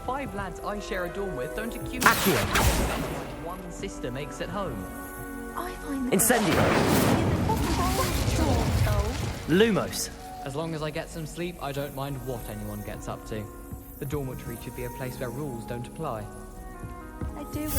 5 lads I share a dorm with don't accumulate. Accio. One sister makes it home. I find the Incendio. Lumos. As long as I get some sleep, I don't mind what anyone gets up to. The dormitory should be a place where rules don't apply. I do.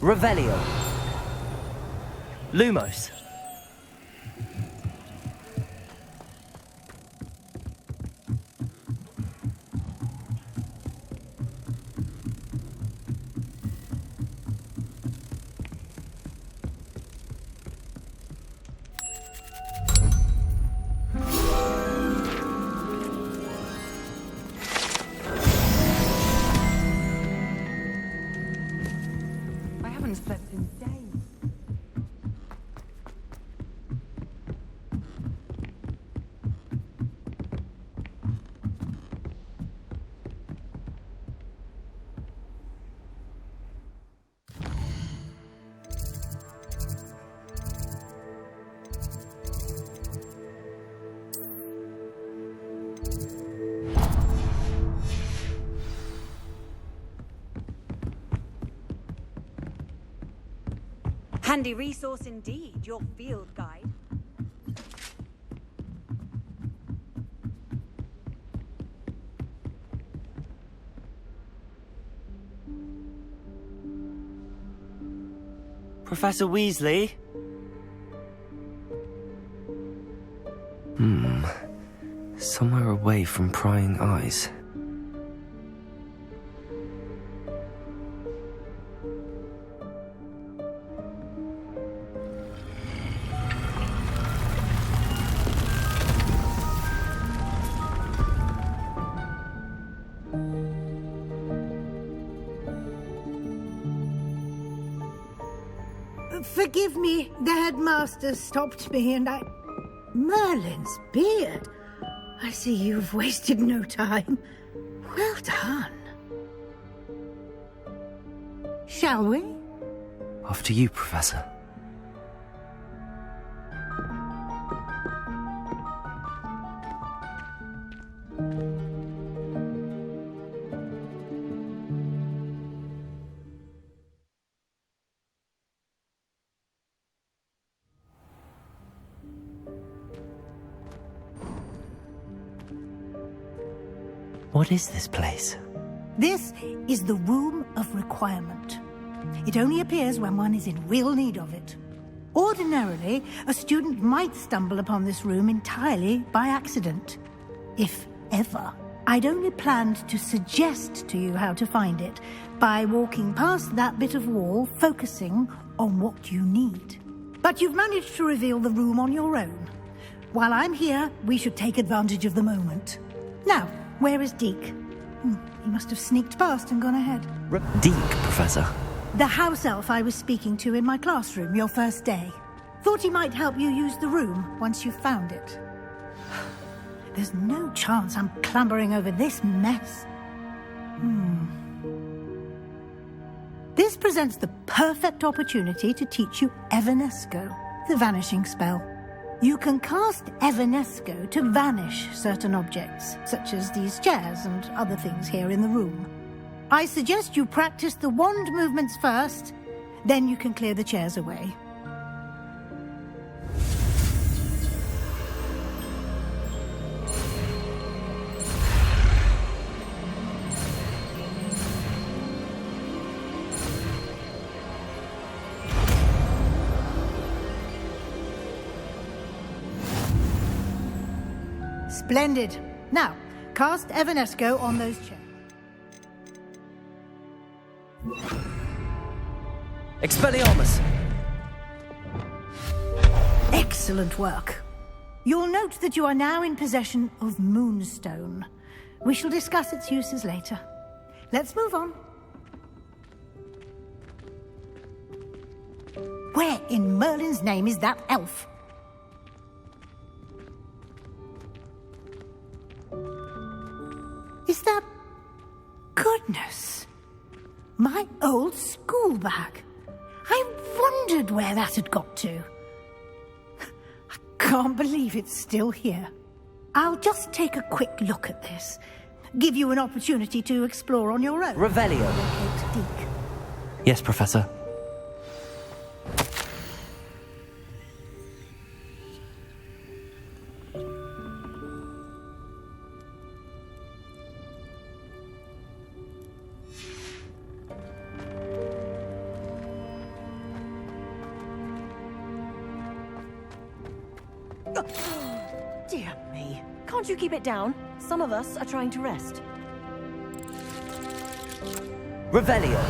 Revelio. Lumos. Handy resource indeed, your field guide. Professor Weasley? Somewhere away from prying eyes. Forgive me, the headmaster stopped me and I... Merlin's beard. I see you've wasted no time. Well done. Shall we? After you, Professor. What is this place? This is the Room of Requirement. It only appears when one is in real need of it. Ordinarily, a student might stumble upon this room entirely by accident. If ever. I'd only planned to suggest to you how to find it by walking past that bit of wall, focusing on what you need. But you've managed to reveal the room on your own. While I'm here, we should take advantage of the moment. Now, where is Deke? He must have sneaked past and gone ahead. Deke, Professor. The house elf I was speaking to in my classroom your first day. Thought he might help you use the room once you've found it. There's no chance I'm clambering over this mess. This presents the perfect opportunity to teach you Evanesco, the vanishing spell. You can cast Evanesco to vanish certain objects, such as these chairs and other things here in the room. I suggest you practice the wand movements first, then you can clear the chairs away. Splendid. Now, cast Evanesco on those chairs. Expelliarmus! Excellent work. You'll note that you are now in possession of Moonstone. We shall discuss its uses later. Let's move on. Where in Merlin's name is that elf? Is that... Goodness! My old school bag. I wondered where that had got to. I can't believe it's still here. I'll just take a quick look at this. Give you an opportunity to explore on your own. Revelio. Locate Deke. Yes, Professor. Dear me. Can't you keep it down? Some of us are trying to rest. Revelio.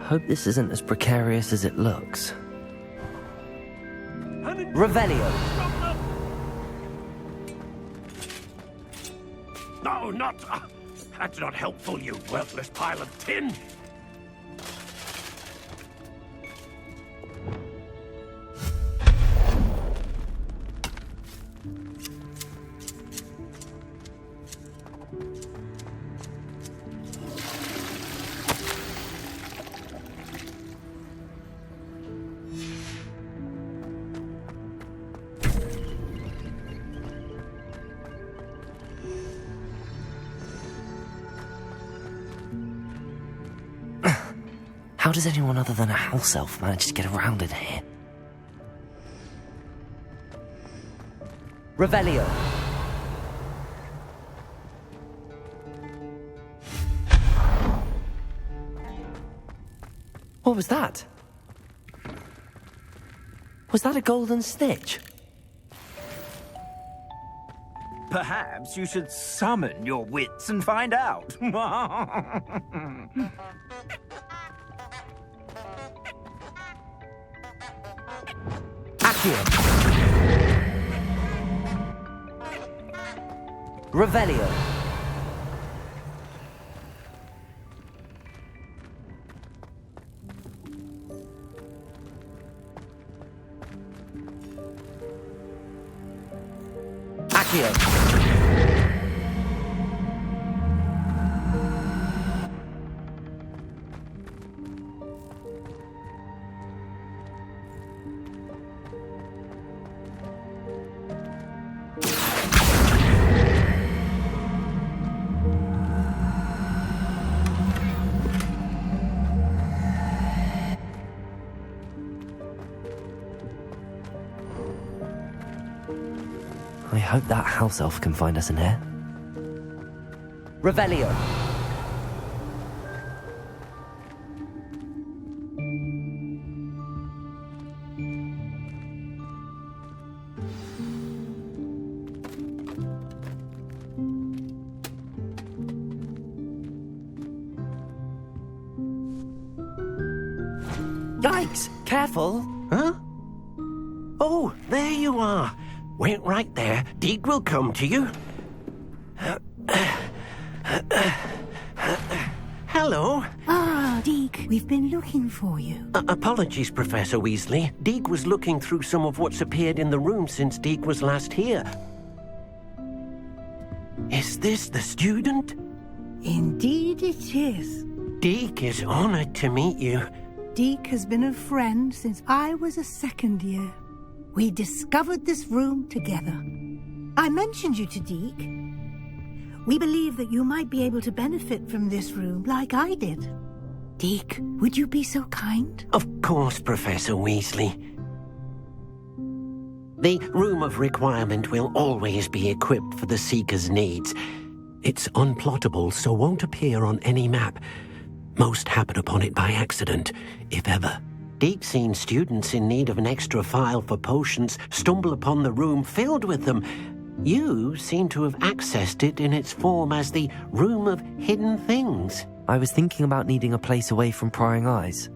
Hope this isn't as precarious as it looks. Revelio. No, not... that's not helpful, you worthless pile of tin. How does anyone other than a house elf manage to get around in here? Revelio. What was that? Was that a golden stitch? Perhaps you should summon your wits and find out. Revelio. Accio. I hope that house elf can find us in here. Revelio. Yikes! Careful! Huh? Oh, there you are. Wait right there. Deke will come to you. Hello. Ah, Deke, we've been looking for you. Apologies, Professor Weasley. Deke was looking through some of what's appeared in the room since Deke was last here. Is this the student? Indeed it is. Deek is honored to meet you. Deek has been a friend since I was a second year. We discovered this room together. I mentioned you to Deek. We believe that you might be able to benefit from this room like I did. Deek, would you be so kind? Of course, Professor Weasley. The Room of Requirement will always be equipped for the Seeker's needs. It's unplottable, so won't appear on any map. Most happen upon it by accident, if ever. Deek's seen students in need of an extra file for potions stumble upon the room filled with them. You seem to have accessed it in its form as the Room of Hidden Things. I was thinking about needing a place away from prying eyes.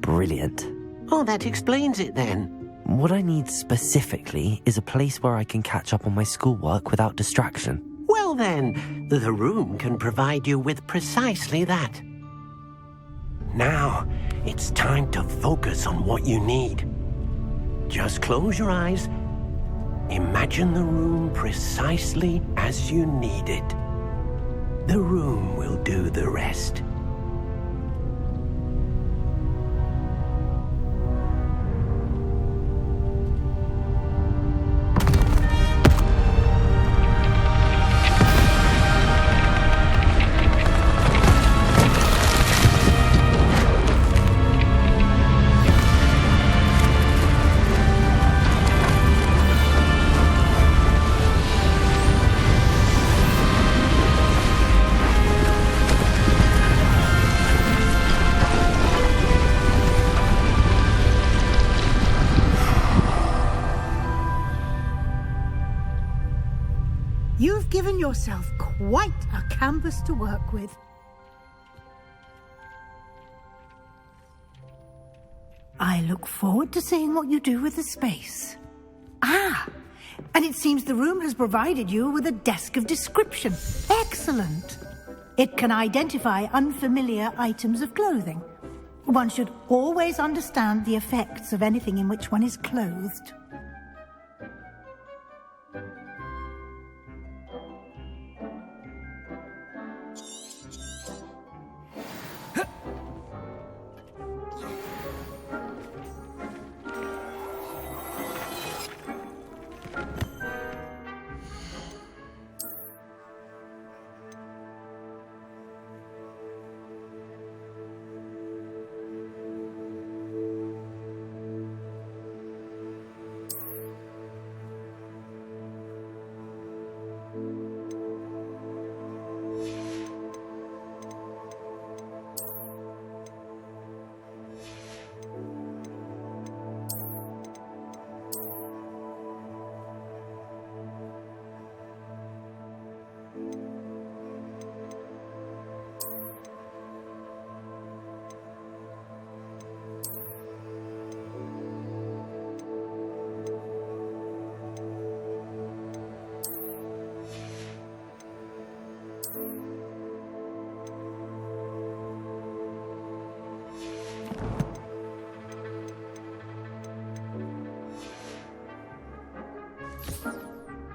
Brilliant. Oh, that explains it then. What I need specifically is a place where I can catch up on my schoolwork without distraction. Well then, the room can provide you with precisely that. Now, it's time to focus on what you need. Just close your eyes. Imagine the room precisely as you need it. The room will do the rest. You've given yourself quite a canvas to work with. I look forward to seeing what you do with the space. Ah, and it seems the room has provided you with a desk of description. Excellent. It can identify unfamiliar items of clothing. One should always understand the effects of anything in which one is clothed.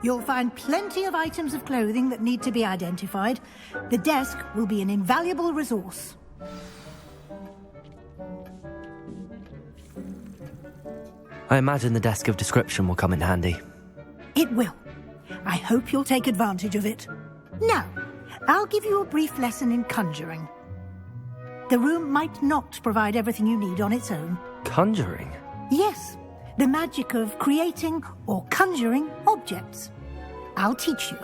You'll find plenty of items of clothing that need to be identified. The desk will be an invaluable resource. I imagine the desk of description will come in handy. It will. I hope you'll take advantage of it. Now, I'll give you a brief lesson in conjuring. The room might not provide everything you need on its own. Conjuring? Yes, the magic of creating or conjuring objects. I'll teach you.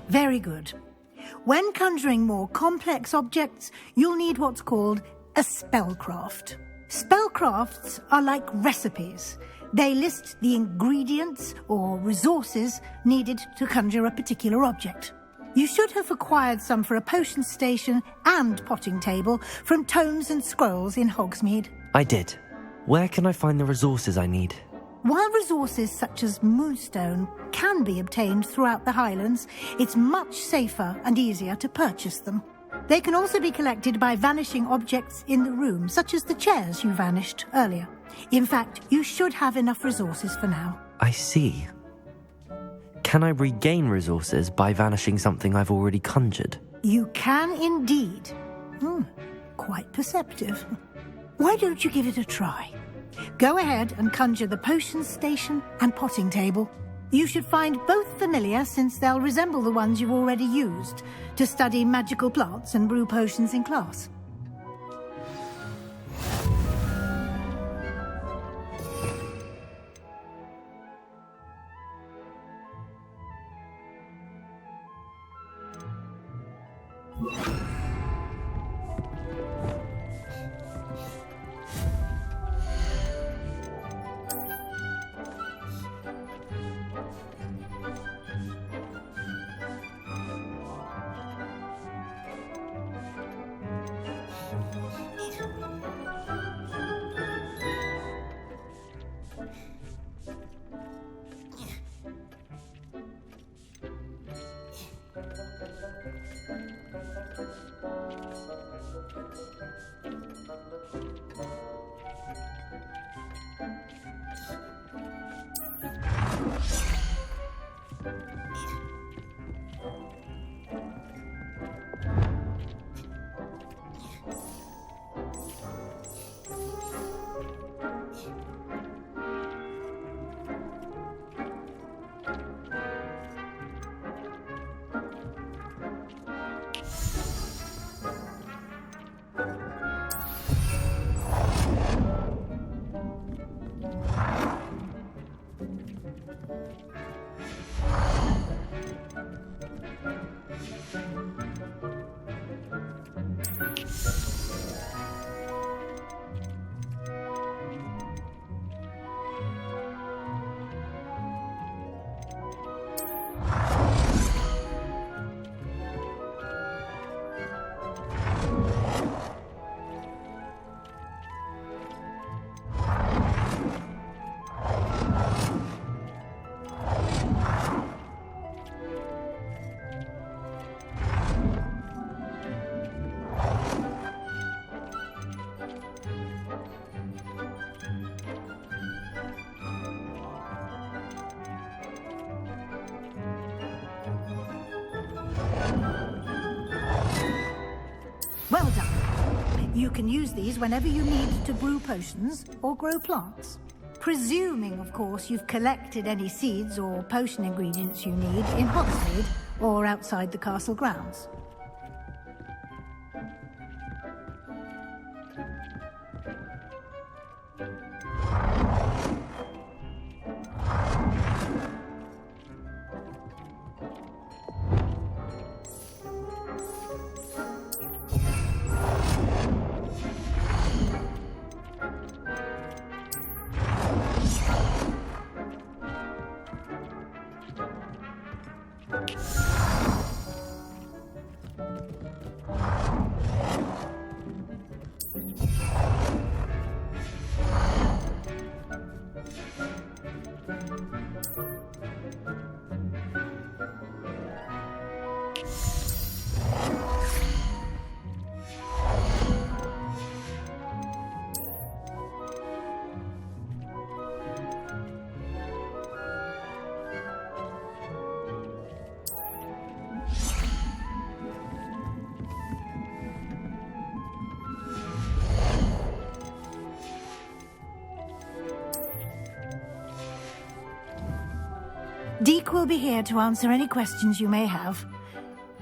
Very good. When conjuring more complex objects, you'll need what's called a spellcraft. Spellcrafts are like recipes. They list the ingredients or resources needed to conjure a particular object. You should have acquired some for a potion station and potting table from tomes and scrolls in Hogsmeade. I did. Where can I find the resources I need? While resources such as moonstone can be obtained throughout the Highlands, it's much safer and easier to purchase them. They can also be collected by vanishing objects in the room, such as the chairs you vanished earlier. In fact, you should have enough resources for now. I see. Can I regain resources by vanishing something I've already conjured? You can indeed. Quite perceptive. Why don't you give it a try? Go ahead and conjure the potions station and potting table. You should find both familiar, since they'll resemble the ones you've already used to study magical plants and brew potions in class. Well done. You can use these whenever you need to brew potions or grow plants. Presuming, of course, you've collected any seeds or potion ingredients you need in Hogsmeade or outside the castle grounds. Deke will be here to answer any questions you may have.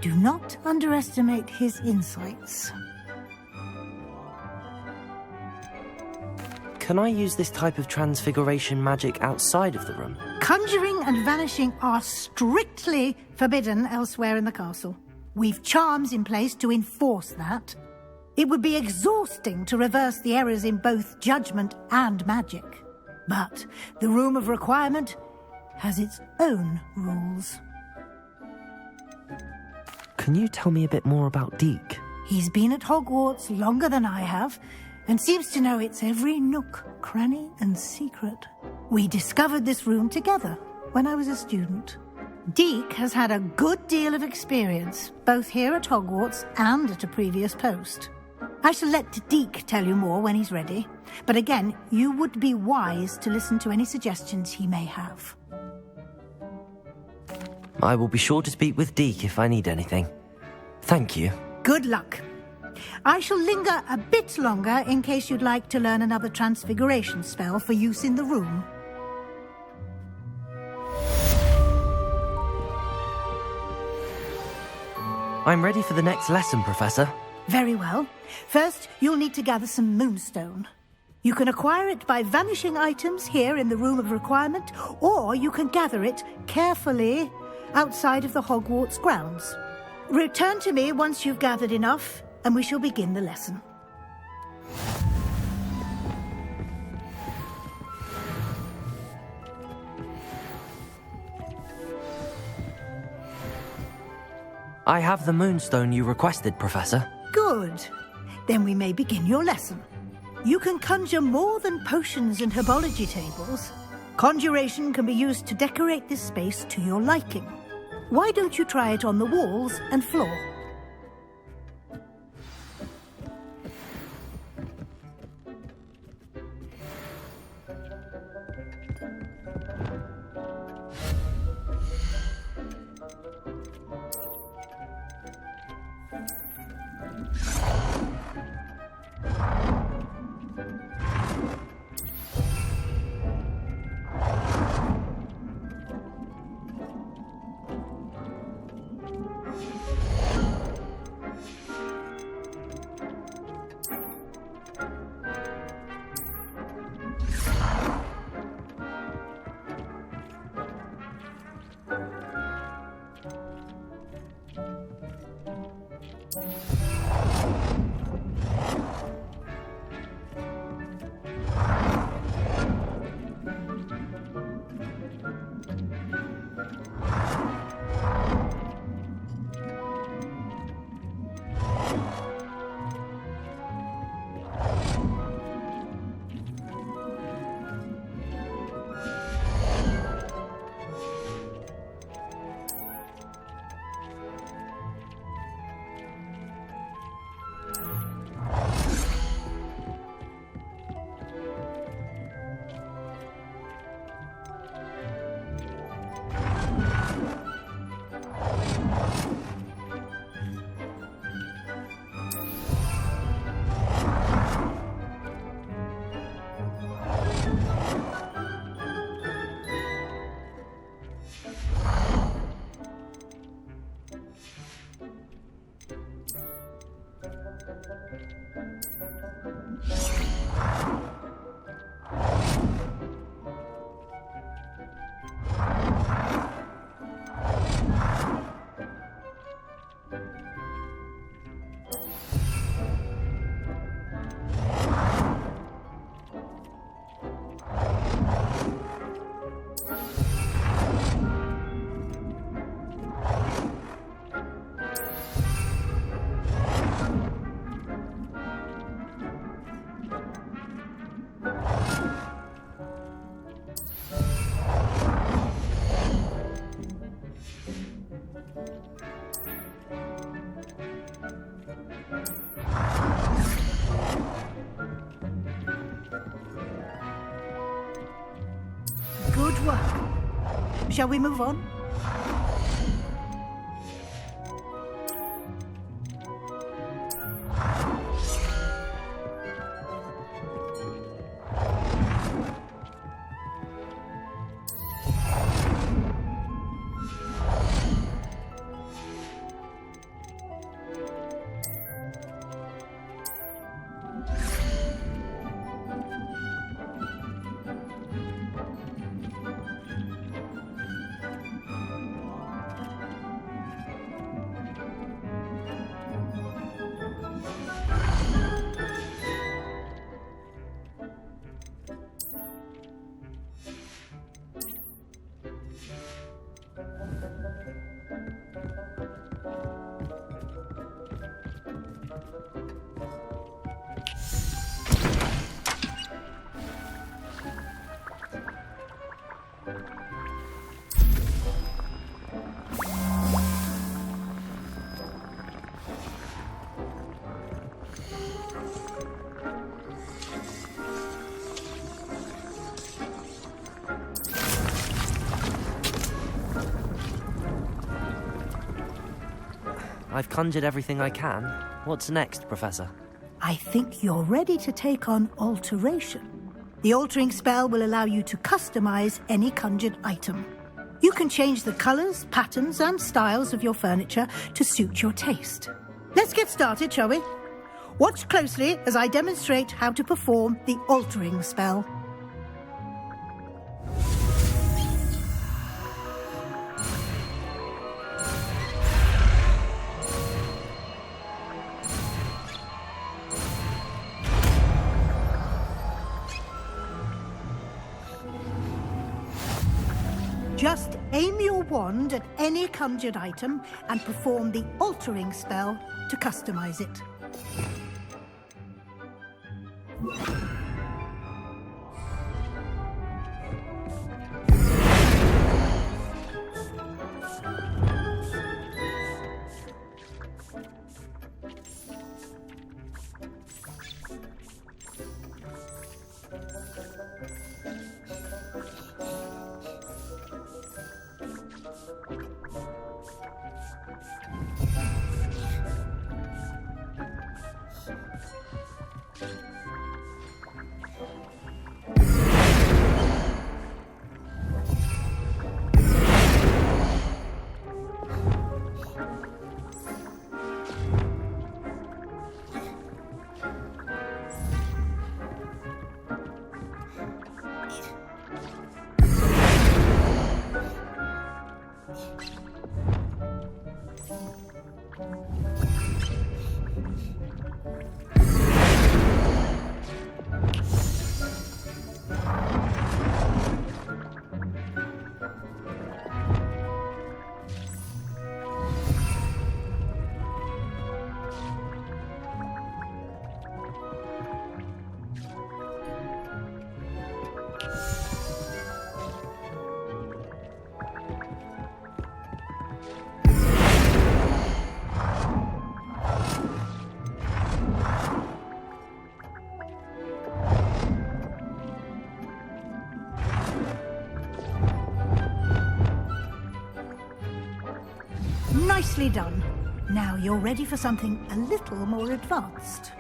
Do not underestimate his insights. Can I use this type of transfiguration magic outside of the room? Conjuring and vanishing are strictly forbidden elsewhere in the castle. We've charms in place to enforce that. It would be exhausting to reverse the errors in both judgment and magic. But the Room of Requirement has its own rules. Can you tell me a bit more about Deke? He's been at Hogwarts longer than I have, and seems to know its every nook, cranny, and secret. We discovered this room together when I was a student. Deke has had a good deal of experience, both here at Hogwarts and at a previous post. I shall let Deke tell you more when he's ready, but again, you would be wise to listen to any suggestions he may have. I will be sure to speak with Deke if I need anything. Thank you. Good luck. I shall linger a bit longer in case you'd like to learn another transfiguration spell for use in the room. I'm ready for the next lesson, Professor. Very well. First, you'll need to gather some moonstone. You can acquire it by vanishing items here in the Room of Requirement, or you can gather it carefully outside of the Hogwarts grounds. Return to me once you've gathered enough, and we shall begin the lesson. I have the moonstone you requested, Professor. Good. Then we may begin your lesson. You can conjure more than potions and herbology tables. Conjuration can be used to decorate this space to your liking. Why don't you try it on the walls and floor? Good work. Shall we move on? I've conjured everything I can. What's next, Professor? I think you're ready to take on alteration. The altering spell will allow you to customize any conjured item. You can change the colors, patterns, and styles of your furniture to suit your taste. Let's get started, shall we? Watch closely as I demonstrate how to perform the altering spell. Just aim your wand at any conjured item and perform the altering spell to customize it. Nicely done. Now you're ready for something a little more advanced.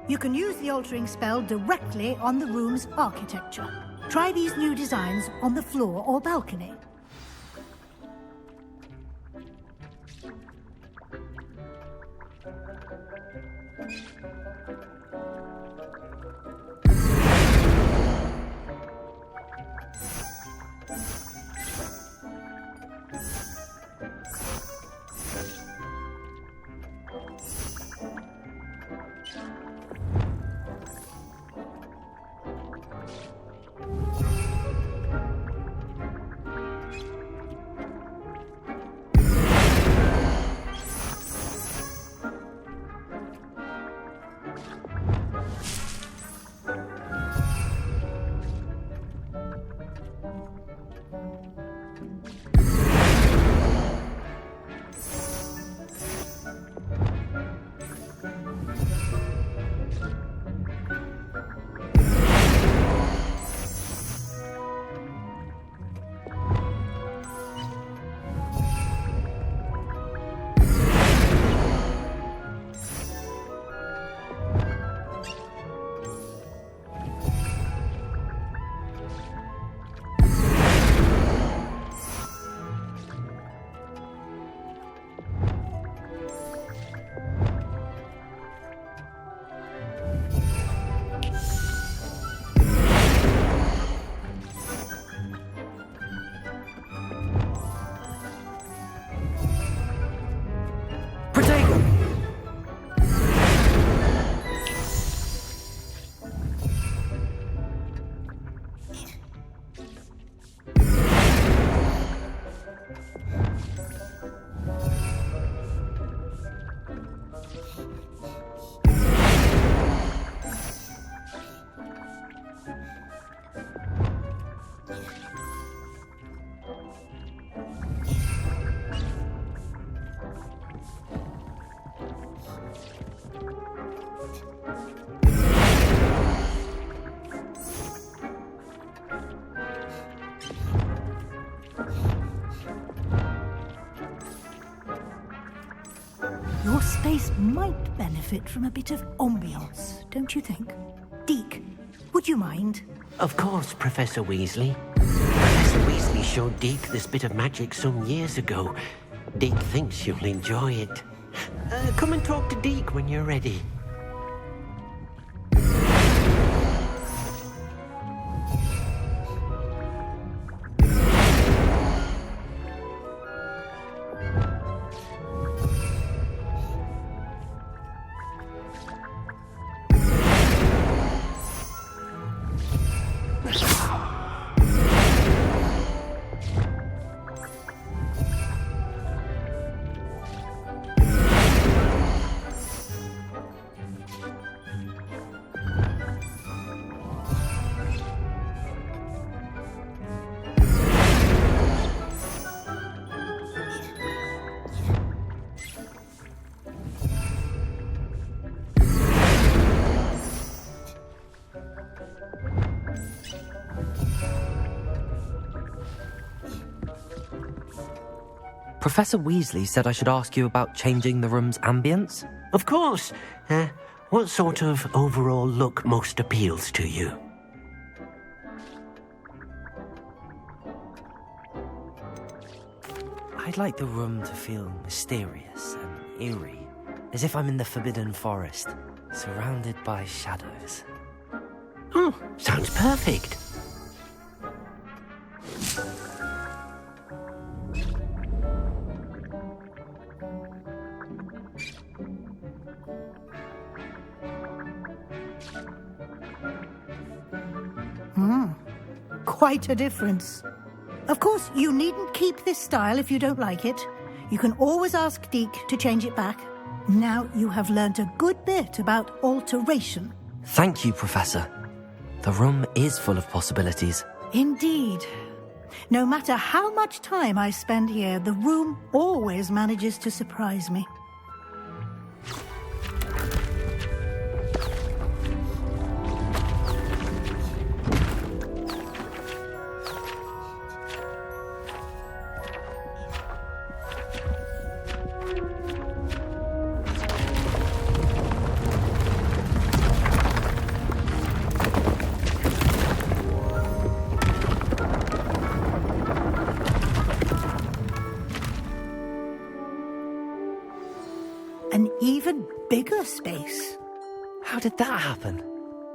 You can use the altering spell directly on the room's architecture. Try these new designs on the floor or balcony. Your space might benefit from a bit of ambiance, don't you think? Deke, would you mind? Of course, Professor Weasley. Professor Weasley showed Deke this bit of magic some years ago. Deke thinks you'll enjoy it. Come and talk to Deke when you're ready. Professor Weasley said I should ask you about changing the room's ambience. Of course. What sort of overall look most appeals to you? I'd like the room to feel mysterious and eerie, as if I'm in the Forbidden Forest, surrounded by shadows. Oh, sounds perfect. Quite a difference. Of course, you needn't keep this style if you don't like it. You can always ask Deke to change it back. Now you have learnt a good bit about alteration. Thank you, Professor. The room is full of possibilities. Indeed. No matter how much time I spend here, the room always manages to surprise me. An even bigger space. How did that happen?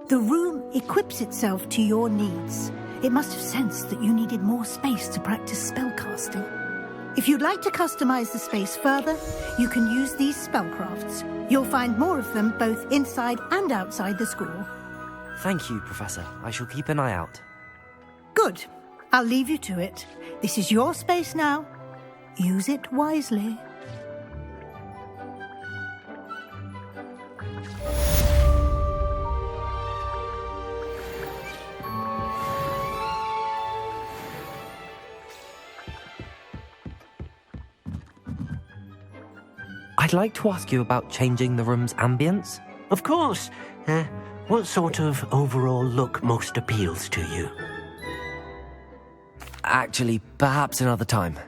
The room equips itself to your needs. It must have sensed that you needed more space to practice spellcasting. If you'd like to customize the space further, you can use these spellcrafts. You'll find more of them both inside and outside the school. Thank you, Professor. I shall keep an eye out. Good. I'll leave you to it. This is your space now. Use it wisely. I'd like to ask you about changing the room's ambience. Of course. What sort of overall look most appeals to you? Actually, perhaps another time.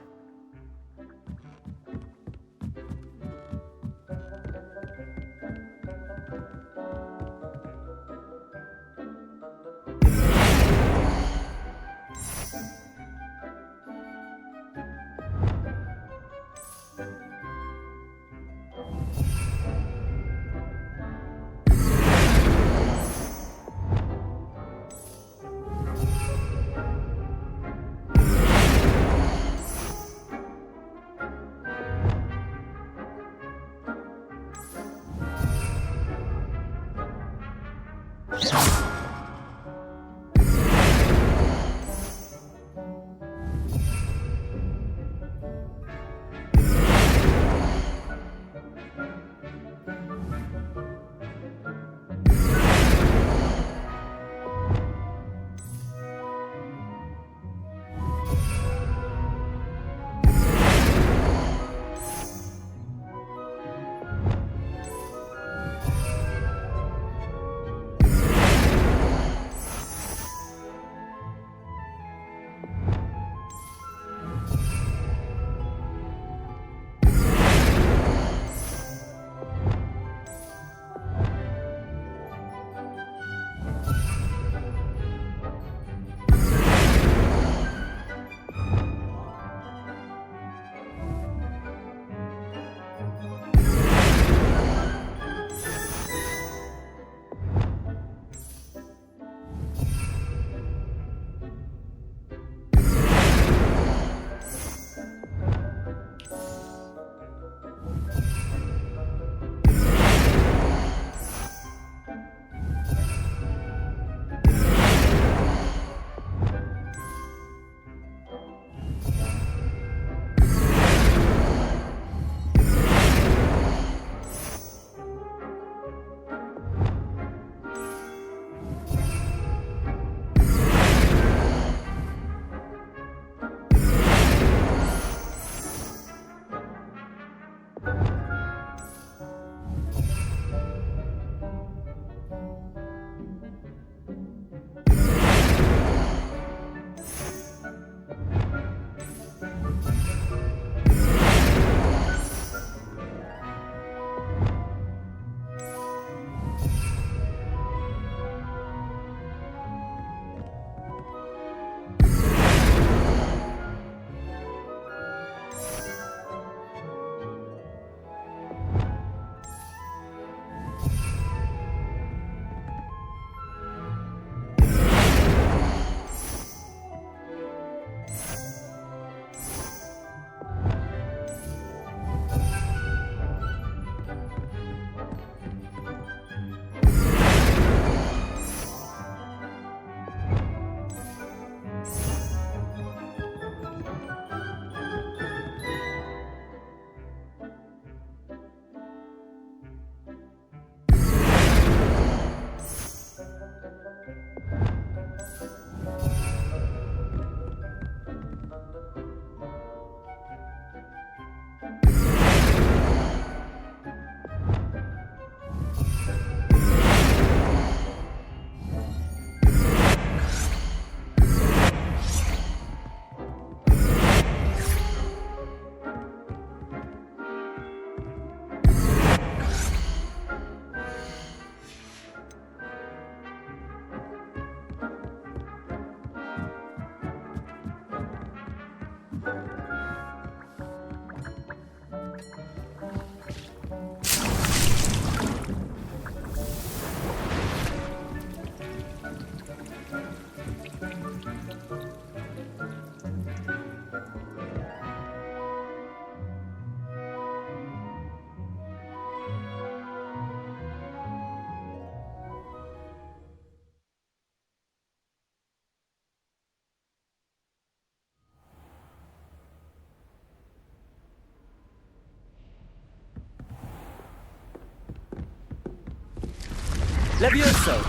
Levioso!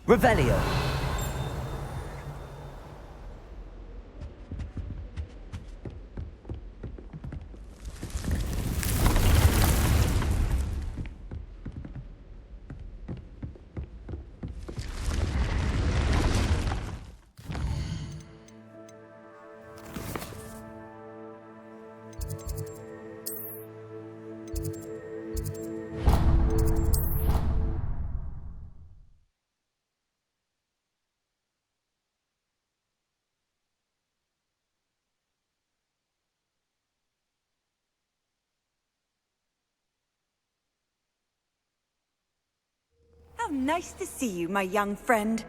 Revelio! How nice to see you, my young friend.